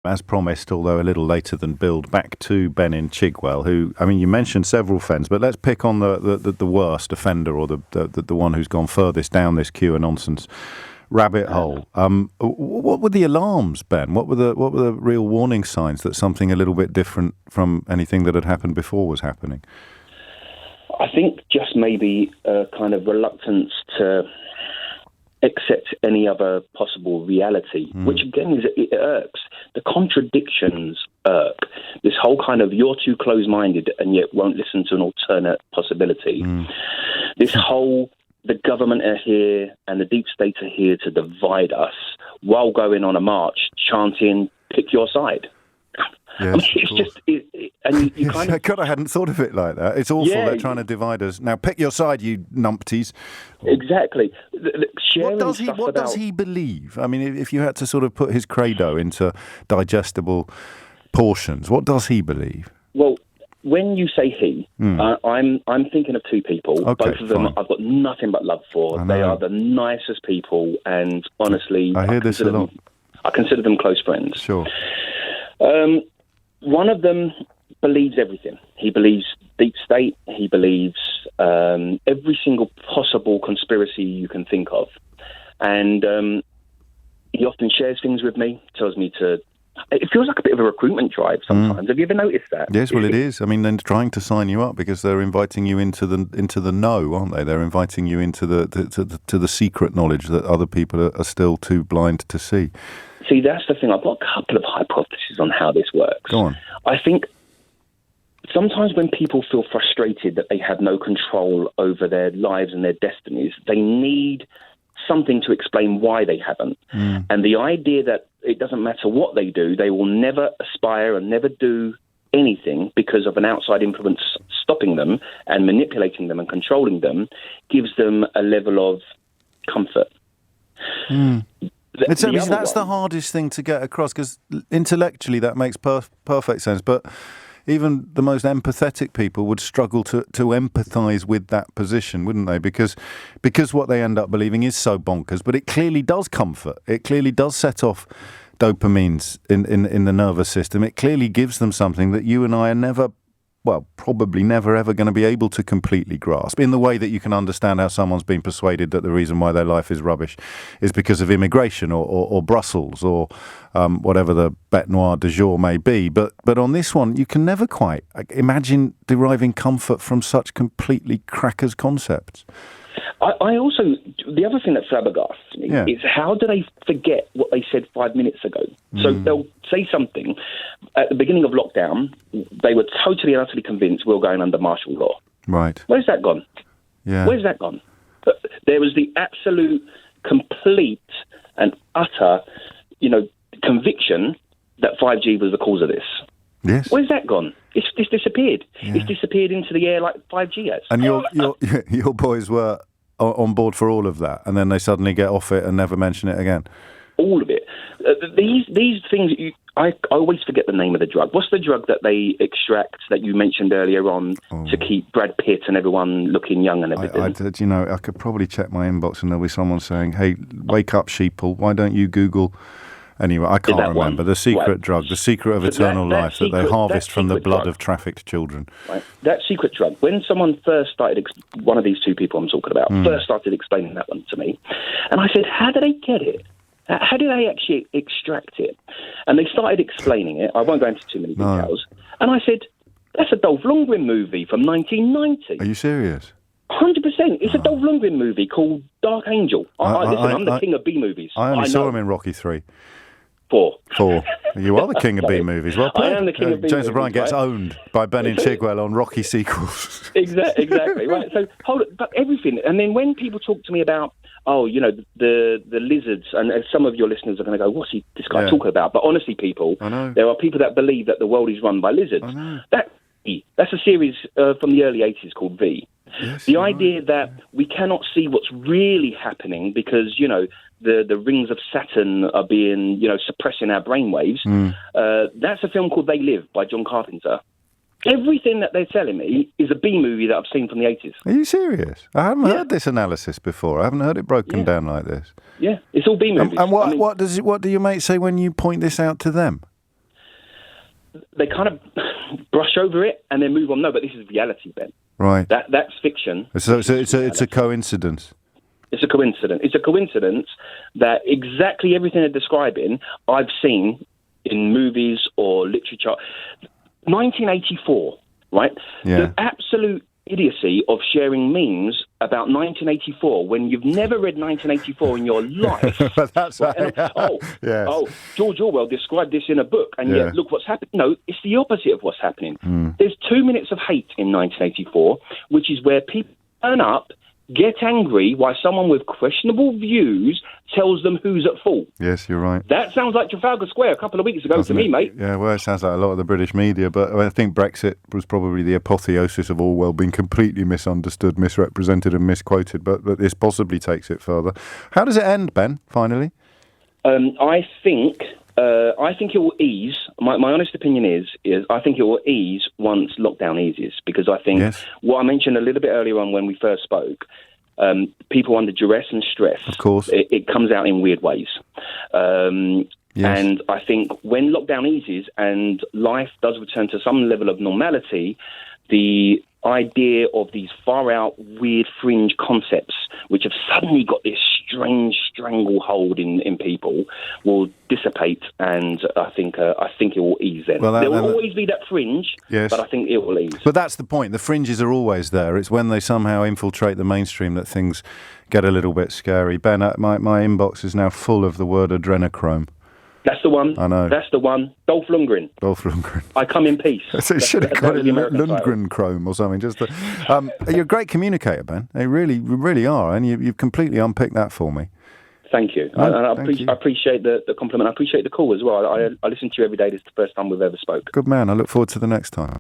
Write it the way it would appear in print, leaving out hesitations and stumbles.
as promised, although a little later than billed, back to Ben in Chigwell, who, I mean, you mentioned several offenders, but let's pick on the worst offender, or the one who's gone furthest down this QAnon nonsense rabbit hole. What were the alarms, Ben? What were the real warning signs that something a little bit different from anything that had happened before was happening? I think just maybe a kind of reluctance to accept any other possible reality, which again it irks. The contradictions irk. This whole kind of you're too close-minded and yet won't listen to an alternate possibility. This whole the government are here and the deep state are here to divide us while going on a march chanting "pick your side." Yes, I mean, it's just, and you kind of... God, I hadn't thought of it like that. It's awful. They're trying to divide us. Now, pick your side, you numpties. Exactly. What does he believe? I mean, if you had to sort of put his credo into digestible portions, what does he believe? Well, when you say he, I'm thinking of two people. Okay, both of them I've got nothing but love for. They are the nicest people, and honestly, I hear this a lot. I consider them close friends. Sure. One of them believes everything. He believes deep state. He believes every single possible conspiracy you can think of. And he often shares things with me, tells me to... It feels like a bit of a recruitment drive sometimes. Have you ever noticed that? Yes, well, it is. I mean, they're trying to sign you up because they're inviting you into the know, aren't they? They're inviting you into the secret knowledge that other people are still too blind to see. See, that's the thing. I've got a couple of hypotheses on how this works. Go on. I think sometimes when people feel frustrated that they have no control over their lives and their destinies, they need something to explain why they haven't. And the idea that it doesn't matter what they do, they will never aspire and never do anything because of an outside influence stopping them and manipulating them and controlling them gives them a level of comfort. That's the hardest thing to get across, because intellectually that makes perfect sense, but even the most empathetic people would struggle to empathise with that position, wouldn't they? Because what they end up believing is so bonkers, but it clearly does comfort. It clearly does set off dopamines in the nervous system. It clearly gives them something that you and I are probably never ever going to be able to completely grasp, in the way that you can understand how someone's been persuaded that the reason why their life is rubbish is because of immigration or Brussels or whatever the bête noire du jour may be. But on this one, you can never quite imagine deriving comfort from such completely crackers concepts. I also, the other thing that flabbergasts me is how do they forget what they said 5 minutes ago? So they'll say something. At the beginning of lockdown, they were totally and utterly convinced we're going under martial law. Right. Where's that gone? Yeah. Where's that gone? There was the absolute, complete and utter, conviction that 5G was the cause of this. Yes. Where's that gone? It's disappeared. Yeah. It's disappeared into the air like 5G has. And your boys were on board for all of that, and then they suddenly get off it and never mention it again. All of it. These things, I always forget the name of the drug. What's the drug that they extract that you mentioned earlier on to keep Brad Pitt and everyone looking young and everything? I could probably check my inbox and there'll be someone saying, "Hey, wake up, sheeple! Why don't you Google?" Anyway, I can't remember. The secret drug, the secret of eternal life that they harvest from the blood of trafficked children. Right. That secret drug, when someone first started, one of these two people I'm talking about, first started explaining that one to me, and I said, how do they get it? How do they actually extract it? And they started explaining it. I won't go into too many details. And I said, that's a Dolph Lundgren movie from 1990. Are you serious? 100%. It's a Dolph Lundgren movie called Dark Angel. I'm the king of B-movies. I only saw him in Rocky 3. 4. You are the king of B-movies. Well played. I am the king of B-movies. James O'Brien gets owned by Ben and Chigwell on Rocky sequels. Exactly. Right. So hold it, but everything. And then when people talk to me about, the lizards, and some of your listeners are going to go, what's this guy talking about? But honestly, people, there are people that believe that the world is run by lizards. I know. That's a series from the early 80s called V. Yes, the idea that we cannot see what's really happening because, the rings of Saturn are being, suppressing our brainwaves. That's a film called They Live by John Carpenter. Everything that they're telling me is a B movie that I've seen from the 80s. Are you serious? I haven't heard this analysis before. I haven't heard it broken down like this. Yeah, it's all B movies. And what do your mates say when you point this out to them? they kind of brush over it and then move on. No, but this is reality, Ben. Right. That's fiction. So it's a coincidence. It's a coincidence. It's a coincidence that exactly everything they're describing I've seen in movies or literature. 1984, right? Yeah. The absolute idiocy of sharing memes about 1984 when you've never read 1984 in your life. That's right. George Orwell described this in a book, and yet look what's happened. No, it's the opposite of what's happening. There's 2 minutes of hate in 1984, which is where people turn up, get angry while someone with questionable views tells them who's at fault. Yes, you're right. That sounds like Trafalgar Square a couple of weeks ago to me, mate. Yeah, well, it sounds like a lot of the British media, but I think Brexit was probably the apotheosis of Orwell being completely misunderstood, misrepresented and misquoted, but this possibly takes it further. How does it end, Ben, finally? I think it will ease. My honest opinion is I think it will ease once lockdown eases, because I think what I mentioned a little bit earlier on when we first spoke, people under duress and stress, of course, it comes out in weird ways. And I think when lockdown eases and life does return to some level of normality, the idea of these far-out, weird fringe concepts, which have suddenly got this strange stranglehold in people, will dissipate, and I think it will ease then. There will always be that fringe, but I think it will ease. But that's the point. The fringes are always there. It's when they somehow infiltrate the mainstream that things get a little bit scary. Ben, my inbox is now full of the word adrenochrome. That's the one. I know. That's the one. Dolph Lundgren. I come in peace. So should have got it Lundgren Chrome or something. You're a great communicator, Ben. You really are, and you've completely unpicked that for me. Thank you. I appreciate the compliment. I appreciate the call as well. I listen to you every day. This is the first time we've ever spoke. Good man. I look forward to the next time.